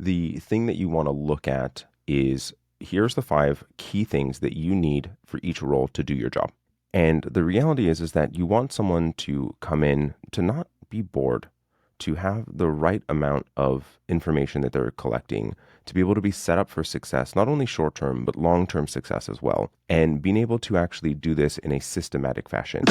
the thing that you want to look at is here's the 5 key things that you need for each role to do your job. And the reality is that you want someone to come in to not be bored, to have the right amount of information that they're collecting, to be able to be set up for success, not only short term, but long term success as well, and being able to actually do this in a systematic fashion.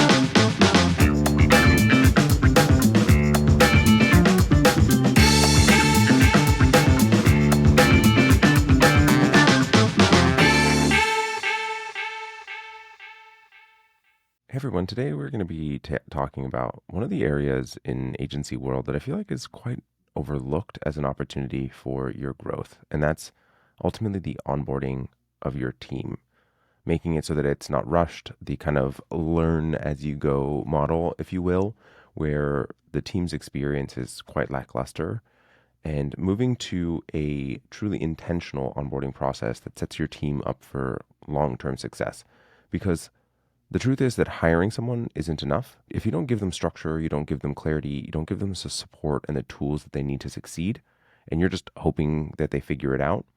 Hey everyone, today we're going to be talking about one of the areas in agency world that I feel like is quite overlooked as an opportunity for your growth, and that's ultimately the onboarding of your team, making it so that it's not rushed, the kind of learn as you go model, if you will, where the team's experience is quite lackluster, and moving to a truly intentional onboarding process that sets your team up for long-term success. Because the truth is that hiring someone isn't enough. If you don't give them structure, you don't give them clarity, you don't give them the support and the tools that they need to succeed, and you're just hoping that they figure it out,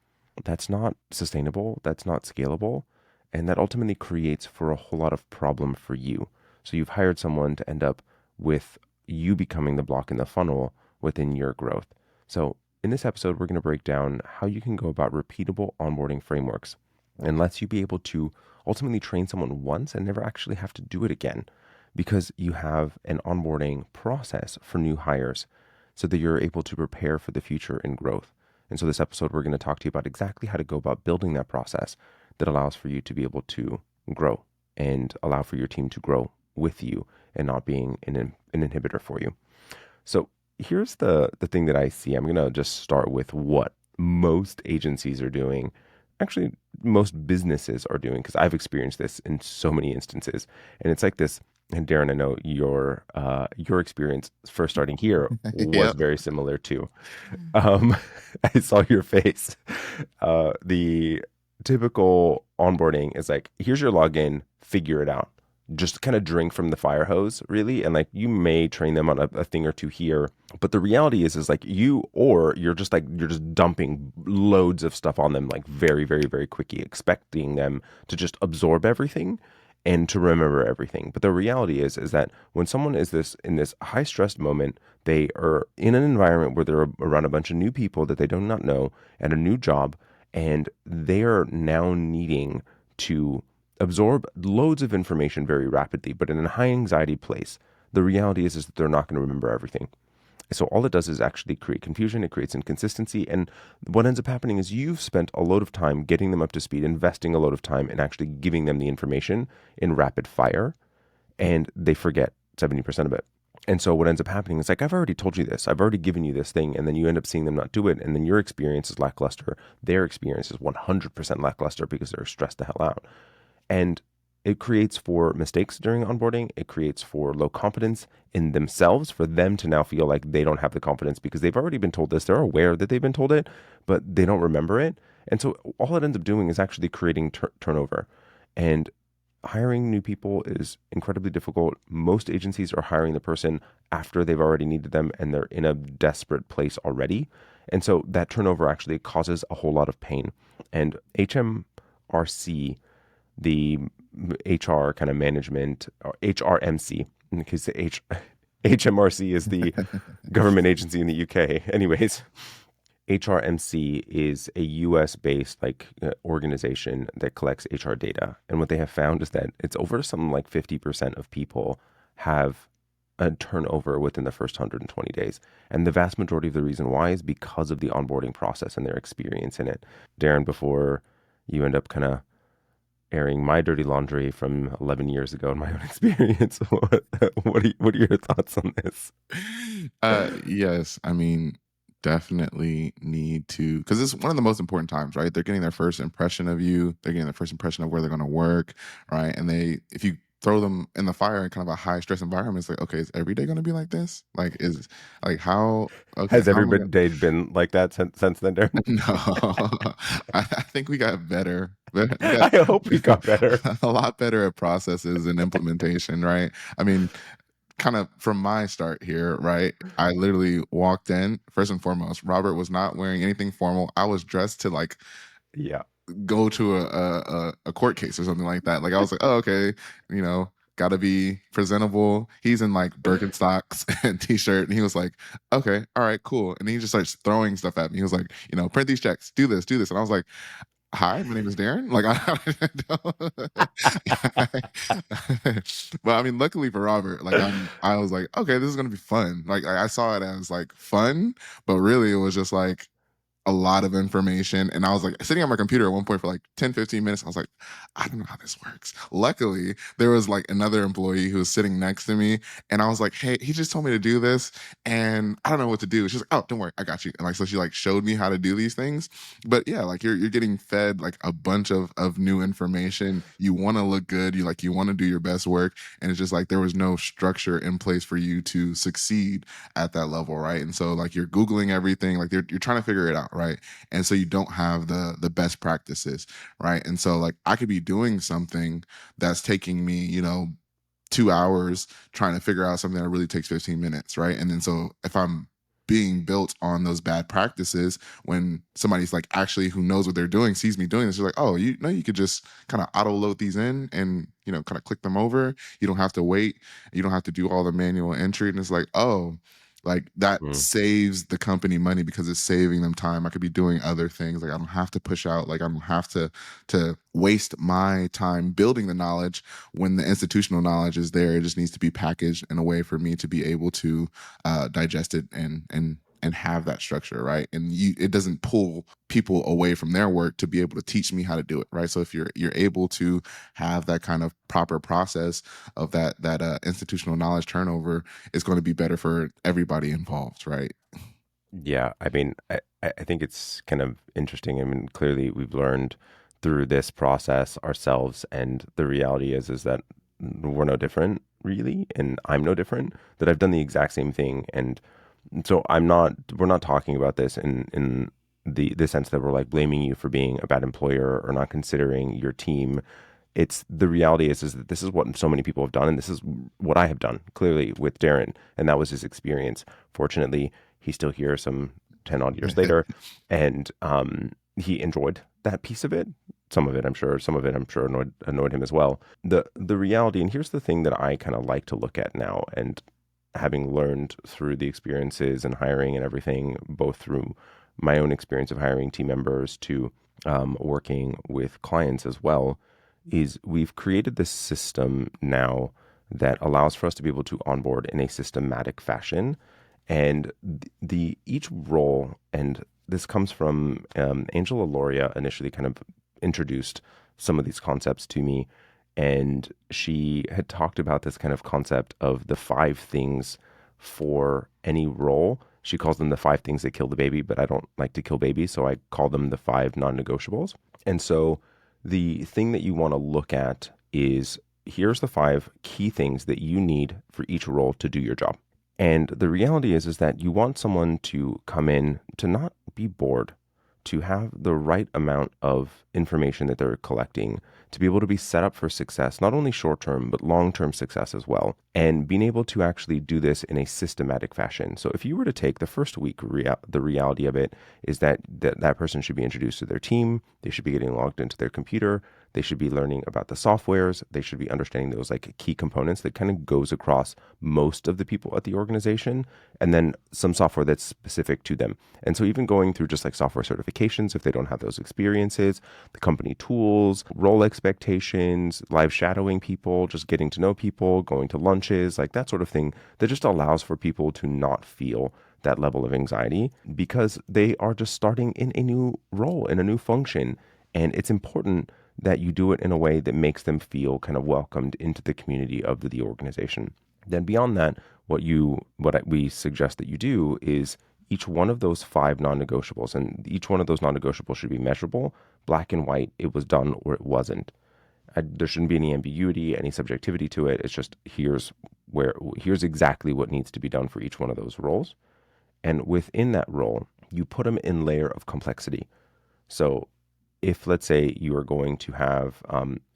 that's not sustainable, that's not scalable, and that ultimately creates for a whole lot of problem for you. So you've hired someone to end up with you becoming the block in the funnel within your growth. So in this episode, we're going to break down how you can go about repeatable onboarding frameworks and lets you be able to ultimately train someone once and never actually have to do it again, because you have an onboarding process for new hires so that you're able to prepare for the future and growth. And so this episode, we're going to talk to you about exactly how to go about building that process that allows for you to be able to grow and allow for your team to grow with you and not being an inhibitor for you. So here's the thing that I see. I'm going to just start with what most agencies are doing. Actually, most businesses are doing, because I've experienced this in so many instances. And it's like this, and Darren, I know your experience first starting here was Yep. very similar too. I saw your face. The typical onboarding is like, here's your login, figure it out. Just kind of drink from the fire hose, really. And like, you may train them on a thing or two here, but the reality is like you're just dumping loads of stuff on them, like very, very, very quickly, expecting them to just absorb everything and to remember everything. But the reality is that when someone is in this high stress moment, they are in an environment where they're around a bunch of new people that they do not know at a new job, and they are now needing to absorb loads of information very rapidly, but in a high anxiety place. The reality is that they're not going to remember everything. So all it does is actually create confusion. It creates inconsistency. And what ends up happening is you've spent a load of time getting them up to speed, investing a load of time in actually giving them the information in rapid fire, and they forget 70% of it. And so what ends up happening is like, I've already told you this, I've already given you this thing, and then you end up seeing them not do it, and then your experience is lackluster. Their experience is 100% lackluster because they're stressed the hell out. And it creates for mistakes during onboarding. It creates for low confidence in themselves, for them to now feel like they don't have the confidence because they've already been told this. They're aware that they've been told it, but they don't remember it. And so all it ends up doing is actually creating turnover. And hiring new people is incredibly difficult. Most agencies are hiring the person after they've already needed them and they're in a desperate place already. And so that turnover actually causes a whole lot of pain. And HMRC, the HR kind of management, or HRMC, in case HMRC is the government agency in the UK. Anyways, HRMC is a US based organization that collects HR data. And what they have found is that it's over something like 50% of people have a turnover within the first 120 days. And the vast majority of the reason why is because of the onboarding process and their experience in it. Darren, before you end up kind of airing my dirty laundry from 11 years ago in my own experience, what are your thoughts on this? Yes, I mean, definitely need to, because it's one of the most important times, right? They're getting their first impression of you. They're getting their first impression of where they're going to work, right? And if you throw them in the fire in kind of a high stress environment, it's like, okay, is every day going to be like this? Like, Has how every am I going day been like that since then, Darren? No, I think we got better. We got I hope we got better. a lot better at processes and implementation, right? I mean, kind of from my start here, right? I literally walked in. First and foremost, Robert was not wearing anything formal. I was dressed to like Yeah. go to a court case or something like that. Like I was like, oh, okay, you know, got to be presentable. He's in like Birkenstocks and t-shirt, and he was like, okay, all right, cool. And he just starts throwing stuff at me. He was like, you know, print these checks, do this, and I was like, hi, my name is Darren. Like, but I mean, luckily for Robert, like I was like, okay, this is gonna be fun. Like I saw it as like fun, but really it was just like a lot of information. And I was like sitting on my computer at one point for like 10, 15 minutes. I was like, I don't know how this works. Luckily, there was like another employee who was sitting next to me. And I was like, hey, he just told me to do this. And I don't know what to do. She's like, oh, don't worry, I got you. And like, so she like showed me how to do these things. But yeah, like you're getting fed like a bunch of new information. You want to look good. You want to do your best work. And it's just like there was no structure in place for you to succeed at that level, right? And so like you're googling everything, like you're trying to figure it out, right? And so you don't have the best practices, right? And so like I could be doing something that's taking me, you know, 2 hours trying to figure out something that really takes 15 minutes, right? And then so if I'm being built on those bad practices, when somebody's like actually who knows what they're doing sees me doing this, you're like, oh, you know, you could just kind of auto load these in and, you know, kind of click them over. You don't have to wait. You don't have to do all the manual entry. And it's like, oh, like that Mm. saves the company money because it's saving them time. I could be doing other things. Like I don't have to push out, like I don't have to waste my time building the knowledge when the institutional knowledge is there. It just needs to be packaged in a way for me to be able to digest it and have that structure, right? And it doesn't pull people away from their work to be able to teach me how to do it, right? So if you're able to have that kind of proper process of that institutional knowledge turnover, it's going to be better for everybody involved, right? Yeah, I mean, I think it's kind of interesting. I mean, clearly we've learned through this process ourselves, and the reality is that we're no different, really, and I'm no different. That I've done the exact same thing, and so I'm not. We're not talking about this in the sense that we're like blaming you for being a bad employer or not considering your team. It's the reality is that this is what so many people have done, and this is what I have done clearly with Darren, and that was his experience. Fortunately, he's still here some 10 odd years later, and he enjoyed that piece of it. Some of it I'm sure, annoyed him as well. The reality, and here's the thing that I kind of like to look at now, and having learned through the experiences and hiring and everything, both through my own experience of hiring team members to working with clients as well, is we've created this system now that allows for us to be able to onboard in a systematic fashion. And the each role, and this comes from Angela Lauria initially kind of introduced some of these concepts to me. And she had talked about this kind of concept of the five things for any role. She calls them the five things that kill the baby, but I don't like to kill babies, so I call them the five non-negotiables. And so the thing that you want to look at is here's the five key things that you need for each role to do your job. And the reality is that you want someone to come in to not be bored, to have the right amount of information that they're collecting, to be able to be set up for success, not only short term, but long term success as well, and being able to actually do this in a systematic fashion. So if you were to take the first week, the reality of it is that person should be introduced to their team, they should be getting logged into their computer, they should be learning about the softwares, they should be understanding those like key components that kind of goes across most of the people at the organization, and then some software that's specific to them. And so even going through just like software certifications, if they don't have those experiences, the company tools, role expectations, live shadowing people, just getting to know people, going to lunches, like that sort of thing, that just allows for people to not feel that level of anxiety because they are just starting in a new role, in a new function. And it's important that you do it in a way that makes them feel kind of welcomed into the community of the organization. Then beyond that, we suggest that you do is each one of those five non-negotiables, and each one of those non-negotiables should be measurable, black and white. It was done or it wasn't. There shouldn't be any ambiguity, any subjectivity to it. It's just here's exactly what needs to be done for each one of those roles. And within that role, you put them in layer of complexity. So if let's say you are going to have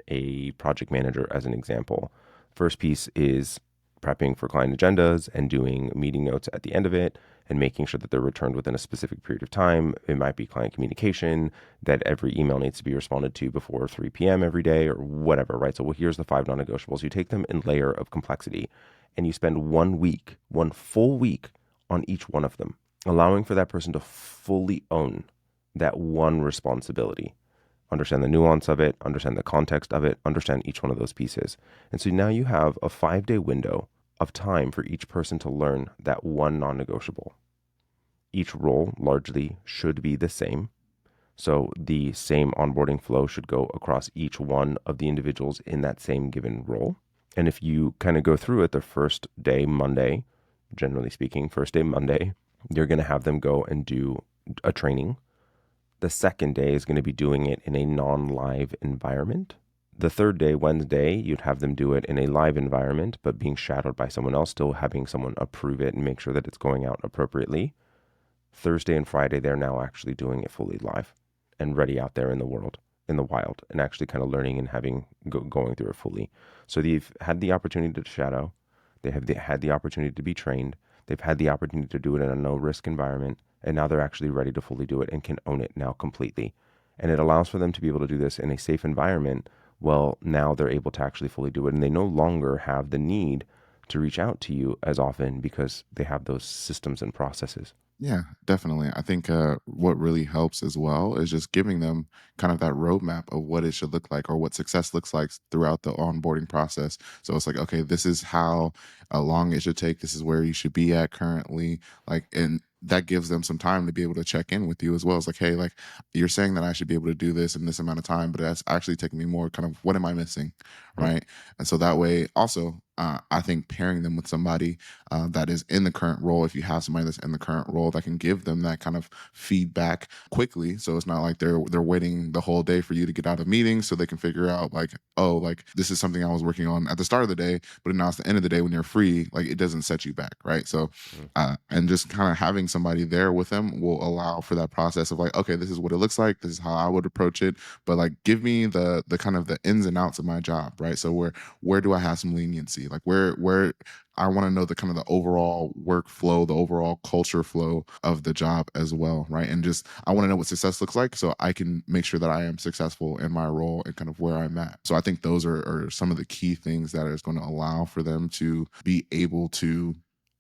a project manager as an example, first piece is prepping for client agendas and doing meeting notes at the end of it and making sure that they're returned within a specific period of time. It might be client communication, that every email needs to be responded to before 3 p.m. every day or whatever, right? So, well, here's the 5 non-negotiables. You take them in layer of complexity and you spend 1 week, 1 full week on each one of them, allowing for that person to fully own that one responsibility, understand the nuance of it, understand the context of it, understand each one of those pieces. And so now you have a 5-day window of time for each person to learn that one non-negotiable. Each role largely should be the same. So the same onboarding flow should go across each one of the individuals in that same given role. And if you kind of go through it, the first day, Monday, generally speaking, first day, Monday, you're going to have them go and do a training. The second day is going to be doing it in a non-live environment. The third day, Wednesday, you'd have them do it in a live environment, but being shadowed by someone else, still having someone approve it and make sure that it's going out appropriately. Thursday and Friday, they're now actually doing it fully live and ready out there in the world, in the wild, and actually kind of learning and going through it fully. So they've had the opportunity to shadow. They have had the opportunity to be trained. They've had the opportunity to do it in a no-risk environment, and now they're actually ready to fully do it and can own it now completely. And it allows for them to be able to do this in a safe environment. Well, now they're able to actually fully do it, and they no longer have the need to reach out to you as often because they have those systems and processes. Yeah, definitely. I think what really helps as well is just giving them kind of that roadmap of what it should look like or what success looks like throughout the onboarding process. So it's like, okay, this is how long it should take. This is where you should be at currently. Like, and that gives them some time to be able to check in with you as well. It's like, hey, like you're saying that I should be able to do this in this amount of time, but that's actually taking me more kind of what am I missing? Mm. Right. And so that way, also, I think pairing them with somebody that is in the current role, if you have somebody that's in the current role that can give them that kind of feedback quickly, so it's not like they're waiting the whole day for you to get out of meetings so they can figure out like, oh, like this is something I was working on at the start of the day, but now it's the end of the day when you're free, like it doesn't set you back, right? So Mm. and just kind of having somebody there with them will allow for that process of like, okay, this is what it looks like, this is how I would approach it, but like give me the kind of the ins and outs of my job, right? So where do I have some leniency? Like where I want to know the kind of the overall workflow, the overall culture flow of the job as well, right? And just I want to know what success looks like so I can make sure that I am successful in my role and kind of where I'm at. So I think those are some of the key things that is going to allow for them to be able to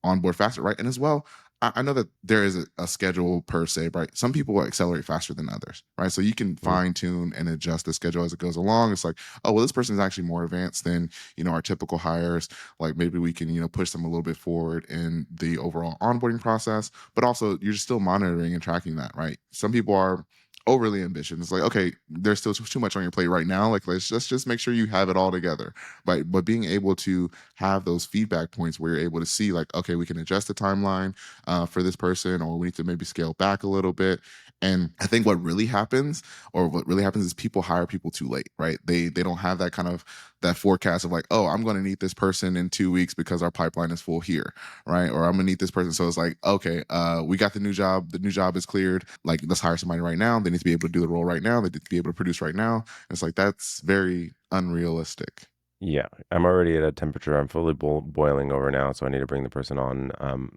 onboard faster, right? And as well, I know that there is a schedule per se, right? Some people will accelerate faster than others, right? So you can Mm. fine tune and adjust the schedule as it goes along. It's like, oh, well, this person is actually more advanced than, our typical hires. Like maybe we can, push them a little bit forward in the overall onboarding process, but also you're just still monitoring and tracking that, right? Some people are overly ambitious. It's like, okay, there's still too much on your plate right now. Like, let's just make sure you have it all together, right? But being able to have those feedback points where you're able to see, like, okay, we can adjust the timeline for this person, or we need to maybe scale back a little bit. And I think what really happens is people hire people too late, right? They don't have that kind of that forecast of like, oh, I'm going to need this person in 2 weeks because our pipeline is full here, right? Or I'm gonna need this person. So it's like, okay, we got the new job. The new job is cleared. Like, let's hire somebody right now. They need to be able to do the role right now. They need to be able to produce right now. And it's like that's very unrealistic. Yeah, I'm already at a temperature. I'm fully boiling over now, so I need to bring the person on.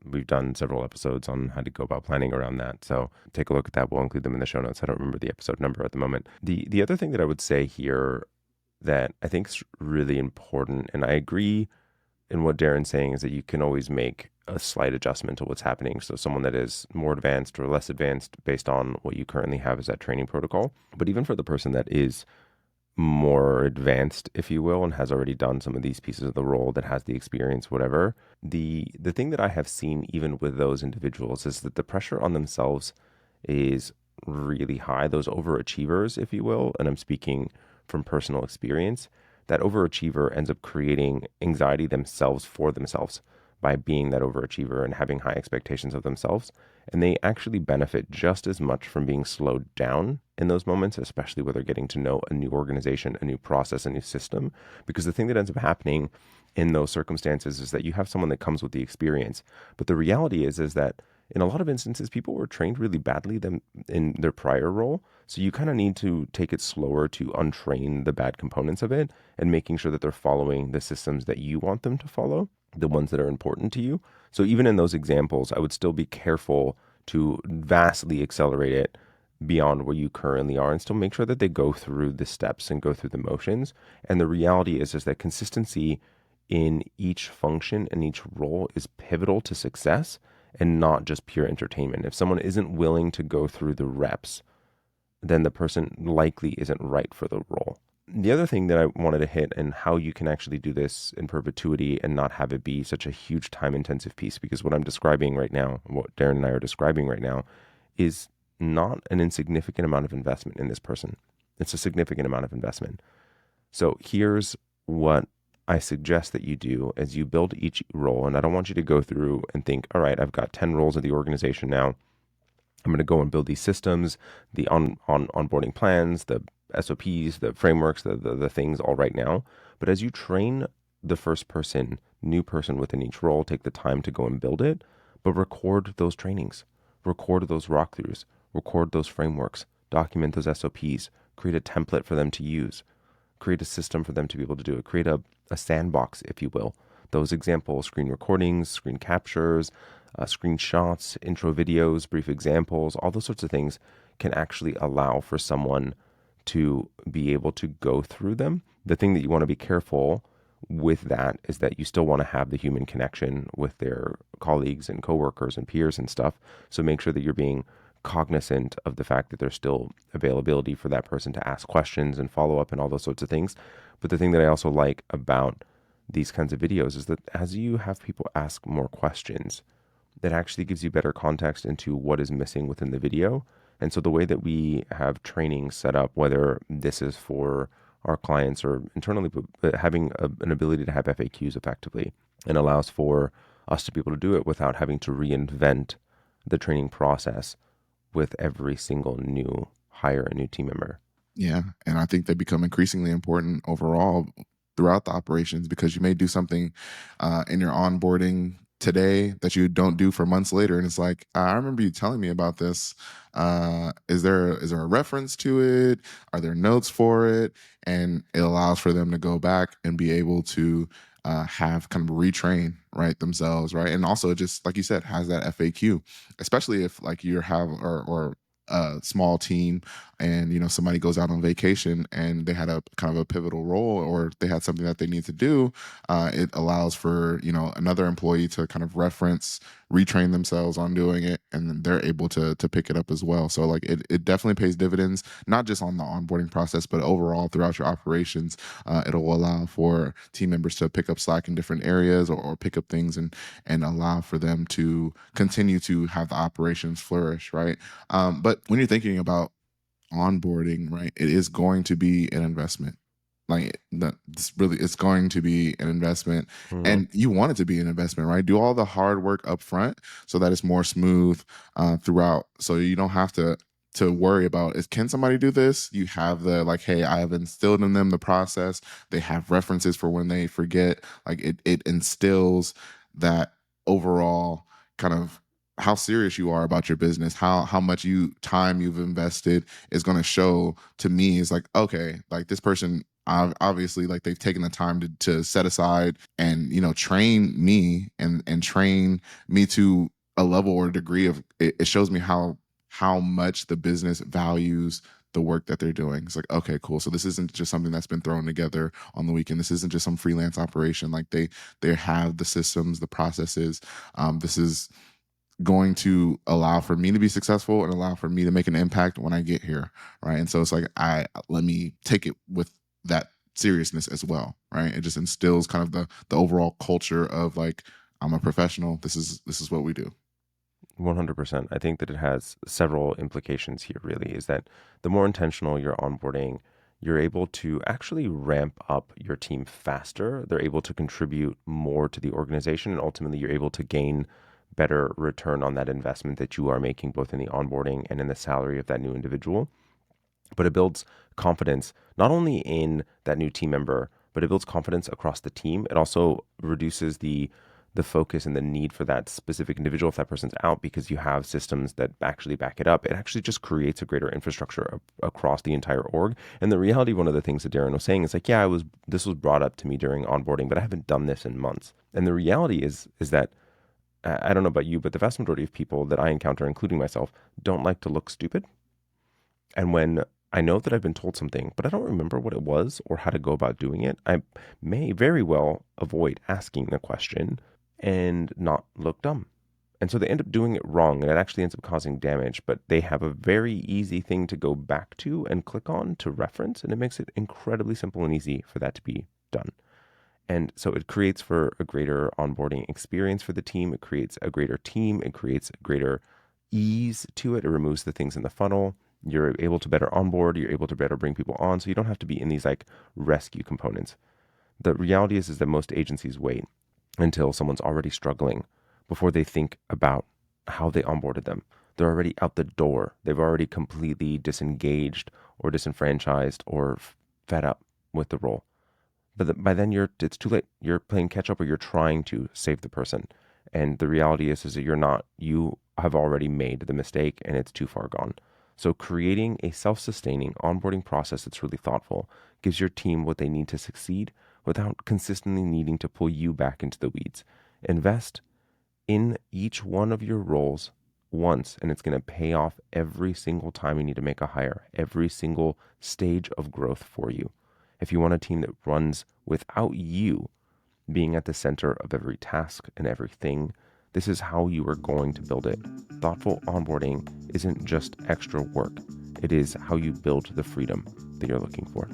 We've done several episodes on how to go about planning around that, so take a look at that. We'll include them in the show notes. I don't remember the episode number at the moment. The other thing that I would say here that I think is really important, and I agree in what Darren's saying, is that you can always make a slight adjustment to what's happening. So someone that is more advanced or less advanced based on what you currently have as that training protocol. But even for the person that is more advanced, if you will, and has already done some of these pieces of the role, that has the experience, whatever. The thing that I have seen even with those individuals is that the pressure on themselves is really high. Those overachievers, if you will, and I'm speaking from personal experience, that overachiever ends up creating anxiety themselves for themselves by being that overachiever and having high expectations of themselves. And they actually benefit just as much from being slowed down in those moments, especially where they're getting to know a new organization, a new process, a new system. Because the thing that ends up happening in those circumstances is that you have someone that comes with the experience. But the reality is that in a lot of instances, people were trained really badly them in their prior role. So you kind of need to take it slower to untrain the bad components of it and making sure that they're following the systems that you want them to follow. the ones that are important to you. So even in those examples, I would still be careful to vastly accelerate it beyond where you currently are and still make sure that they go through the steps and go through the motions. And the reality is that consistency in each function and each role is pivotal to success and not just pure entertainment. If someone isn't willing to go through the reps, then the person likely isn't right for the role. The other thing that I wanted to hit and how you can actually do this in perpetuity and not have it be such a huge time intensive piece, because what I'm describing right now, what Darren and I are describing right now, is not an insignificant amount of investment in this person. It's a significant amount of investment. So here's what I suggest that you do as you build each role. And I don't want you to go through and think, all right, I've got 10 roles in the organization now. I'm going to go and build these systems, the onboarding plans, the SOPs, the frameworks, the things all right now. But as you train the first person, new person within each role, take the time to go and build it, but record those trainings, record those walkthroughs, record those frameworks, document those SOPs, create a template for them to use, create a system for them to be able to do it, create a sandbox, if you will. Those examples, screen recordings, screen captures, screenshots, intro videos, brief examples, all those sorts of things can actually allow for someone to be able to go through them. The thing that you want to be careful with that is that you still want to have the human connection with their colleagues and coworkers and peers and stuff. So make sure that you're being cognizant of the fact that there's still availability for that person to ask questions and follow up and all those sorts of things. But the thing that I also like about these kinds of videos is that as you have people ask more questions, that actually gives you better context into what is missing within the video. And so the way that we have training set up, whether this is for our clients or internally, but having an ability to have FAQs effectively and allows for us to be able to do it without having to reinvent the training process with every single new hire, a new team member. Yeah, and I think they become increasingly important overall throughout the operations because you may do something in your onboarding today that you don't do for months later, and it's like I remember you telling me about this. Is there a reference to it? Are there notes for it? And it allows for them to go back and be able to have kind of retrain right themselves, right? And also just like you said, has that FAQ, especially if like you have or a small team and somebody goes out on vacation and they had a kind of a pivotal role or they had something that they need to do. It allows for another employee to kind of retrain themselves on doing it, and then they're able to pick it up as well. So like it definitely pays dividends, not just on the onboarding process but overall throughout your operations. It'll allow for team members to pick up slack in different areas or pick up things and allow for them to continue to have the operations flourish, right? But when you're thinking about onboarding, right, it is going to be an investment. Like it's going to be an investment, Mm-hmm. and you want it to be an investment, right? Do all the hard work up front so that it's more smooth throughout, so you don't have to worry about is can somebody do this. You have the like, hey, I have instilled in them the process. They have references for when they forget. Like it instills that overall kind of how serious you are about your business, how much time you've invested is going to show to me. Is like, okay, like this person obviously like they've taken the time to set aside and train me and train me to a level or degree of it shows me how much the business values the work that they're doing. It's like, okay, cool. So this isn't just something that's been thrown together on the weekend. This isn't just some freelance operation. Like they have the systems, the processes. This is going to allow for me to be successful and allow for me to make an impact when I get here, right? And so it's like I let me take it with that seriousness as well, right? It just instills kind of the overall culture of like I'm a professional. This is what we do. 100%. I think that it has several implications here, really, is that the more intentional you're onboarding, you're able to actually ramp up your team faster. They're able to contribute more to the organization, and ultimately, you're able to gain better return on that investment that you are making, both in the onboarding and in the salary of that new individual. But it builds confidence not only in that new team member, but it builds confidence across the team. It also reduces the focus and the need for that specific individual, if that person's out, because you have systems that actually back it up, it actually just creates a greater infrastructure across the entire org. And the reality, one of the things that Darren was saying is like, yeah, this was brought up to me during onboarding, but I haven't done this in months. And the reality is that I don't know about you, but the vast majority of people that I encounter, including myself, don't like to look stupid. And when I know that I've been told something, but I don't remember what it was or how to go about doing it, I may very well avoid asking the question and not look dumb. And so they end up doing it wrong, and it actually ends up causing damage. But they have a very easy thing to go back to and click on to reference, and it makes it incredibly simple and easy for that to be done. And so it creates for a greater onboarding experience for the team. It creates a greater team. It creates greater ease to it. It removes the things in the funnel. You're able to better onboard. You're able to better bring people on. So you don't have to be in these like rescue components. The reality is that most agencies wait until someone's already struggling before they think about how they onboarded them. They're already out the door. They've already completely disengaged or disenfranchised or fed up with the role. But by then it's too late. You're playing catch up, or you're trying to save the person. And the reality is that you're not. You have already made the mistake and it's too far gone. So creating a self-sustaining onboarding process that's really thoughtful gives your team what they need to succeed without consistently needing to pull you back into the weeds. Invest in each one of your roles once, and it's going to pay off every single time you need to make a hire, every single stage of growth for you. If you want a team that runs without you being at the center of every task and everything, this is how you are going to build it. Thoughtful onboarding isn't just extra work. It is how you build the freedom that you're looking for.